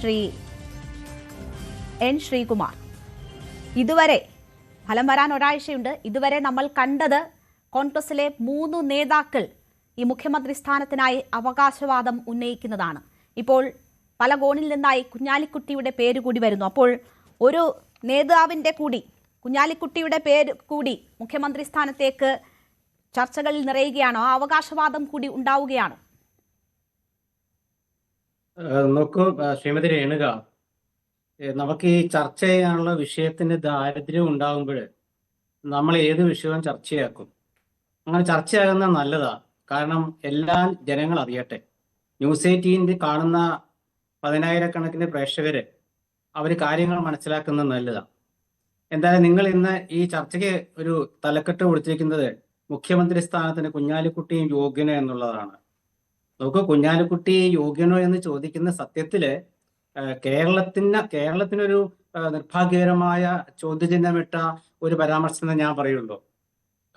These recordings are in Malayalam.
ശ്രീ എൻ ശ്രീകുമാർ. ഇതുവരെ ഫലം വരാൻ ഒരാഴ്ചയുണ്ട്. ഇതുവരെ നമ്മൾ കണ്ടത് കോൺഗ്രസിലെ 3 നേതാക്കൾ ഈ മുഖ്യമന്ത്രി സ്ഥാനത്തിനായി അവകാശവാദം ഉന്നയിക്കുന്നതാണ്. ഇപ്പോൾ പല കോണിൽ നിന്നായി കുഞ്ഞാലിക്കുട്ടിയുടെ പേര് കൂടി വരുന്നു. അപ്പോൾ ഒരു നേതാവിൻ്റെ കൂടി, കുഞ്ഞാലിക്കുട്ടിയുടെ പേര് കൂടി മുഖ്യമന്ത്രി സ്ഥാനത്തേക്ക് ചർച്ചകളിൽ നിറയുകയാണോ? ആ അവകാശവാദം കൂടി ഉണ്ടാവുകയാണോ? നോക്കൂ ശ്രീമതി രേണുക, നമുക്ക് ഈ ചർച്ച ചെയ്യാനുള്ള വിഷയത്തിന് ദാരിദ്ര്യം ഉണ്ടാകുമ്പോൾ നമ്മൾ ഏത് വിഷയവും ചർച്ചയാക്കും. അങ്ങനെ ചർച്ചയാകുന്നത് നല്ലതാ. കാരണം എല്ലാ ജനങ്ങൾ അറിയട്ടെ. ന്യൂസ് 18 കാണുന്ന 10,000-കണക്കിന് പ്രേക്ഷകര് അവർ കാര്യങ്ങൾ മനസ്സിലാക്കുന്നത് നല്ലതാണ്. എന്തായാലും നിങ്ങൾ ഇന്ന് ഈ ചർച്ചയ്ക്ക് ഒരു തലക്കെട്ട് കൊടുത്തിരിക്കുന്നത് മുഖ്യമന്ത്രി സ്ഥാനത്തിന് കുഞ്ഞാലിക്കുട്ടിയും യോഗ്യനോ എന്നുള്ളതാണ്. നോക്കൂ, കുഞ്ഞാലിക്കുട്ടി യോഗ്യനോ എന്ന് ചോദിക്കുന്ന സത്യത്തില് കേരളത്തിനൊരു നിർഭാഗ്യകരമായ ചോദ്യചിഹ്നമിട്ട ഒരു പരാമർശം ഞാൻ പറയുള്ളൂ.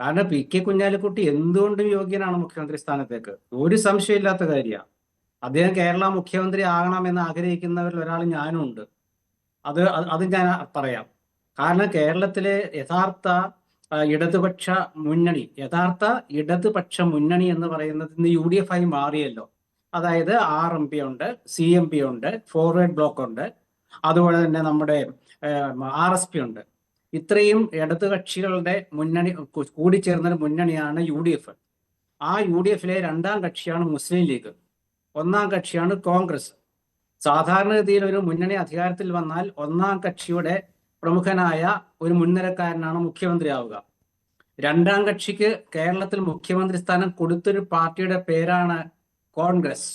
കാരണം പി.കെ. കുഞ്ഞാലിക്കുട്ടി എന്തുകൊണ്ടും യോഗ്യനാണ് മുഖ്യമന്ത്രി സ്ഥാനത്തേക്ക്. ഒരു സംശയമില്ലാത്ത കാര്യമാണ്. അദ്ദേഹം കേരള മുഖ്യമന്ത്രി ആകണമെന്ന് ആഗ്രഹിക്കുന്നവരിൽ ഒരാൾ ഞാനും ഉണ്ട്. അത് ഞാൻ പറയാം. കാരണം കേരളത്തിലെ യഥാർത്ഥ ഇടതുപക്ഷ മുന്നണി എന്ന് പറയുന്നത് ഇന്ന് UDF ആയി മാറിയല്ലോ. അതായത് RMP ഉണ്ട്, CMP ഉണ്ട്, ഫോർവേഡ് ബ്ലോക്ക് ഉണ്ട്, അതുപോലെ തന്നെ നമ്മുടെ RSP ഉണ്ട്. ഇത്രയും ഇടതുകക്ഷികളുടെ മുന്നണി കൂടിച്ചേർന്നൊരു മുന്നണിയാണ് UDF. ആ UDF-ലെ 2ാം കക്ഷിയാണ് മുസ്ലിം ലീഗ്, 1ാം കക്ഷിയാണ് കോൺഗ്രസ്. സാധാരണഗതിയിൽ ഒരു മുന്നണി അധികാരത്തിൽ വന്നാൽ 1ാം കക്ഷിയുടെ പ്രമുഖനായ ഒരു മുൻനിരക്കാരനാണ് മുഖ്യമന്ത്രി ആവുക. 2ാം കക്ഷിക്ക് കേരളത്തിൽ മുഖ്യമന്ത്രി സ്ഥാനം കൊടുത്തൊരു പാർട്ടിയുടെ പേരാണ് കോൺഗ്രസ്.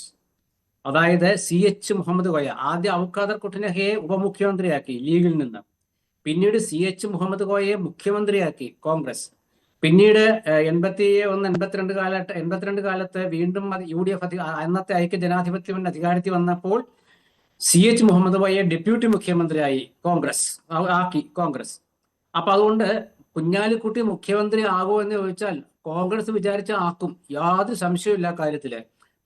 അതായത് CH മുഹമ്മദ് കോയ. ആദ്യം ഔക്കാദർ കുട്ടനഹയെ ഉപമുഖ്യമന്ത്രിയാക്കി ലീഗിൽ നിന്ന്. പിന്നീട് CH മുഹമ്മദ് കോയയെ മുഖ്യമന്ത്രിയാക്കി കോൺഗ്രസ്. പിന്നീട് 82 കാലത്ത് വീണ്ടും UDF അന്നത്തെ ഐക്യ ജനാധിപത്യ അധികാരത്തിൽ വന്നപ്പോൾ CH മുഹമ്മദ് കോയയെ ഡെപ്യൂട്ടി മുഖ്യമന്ത്രിയായി കോൺഗ്രസ്. അപ്പൊ അതുകൊണ്ട് കുഞ്ഞാലിക്കുട്ടി മുഖ്യമന്ത്രി ആകുമോ എന്ന് ചോദിച്ചാൽ കോൺഗ്രസ് വിചാരിച്ച ആക്കും, യാതൊരു സംശയമില്ല കാര്യത്തില്.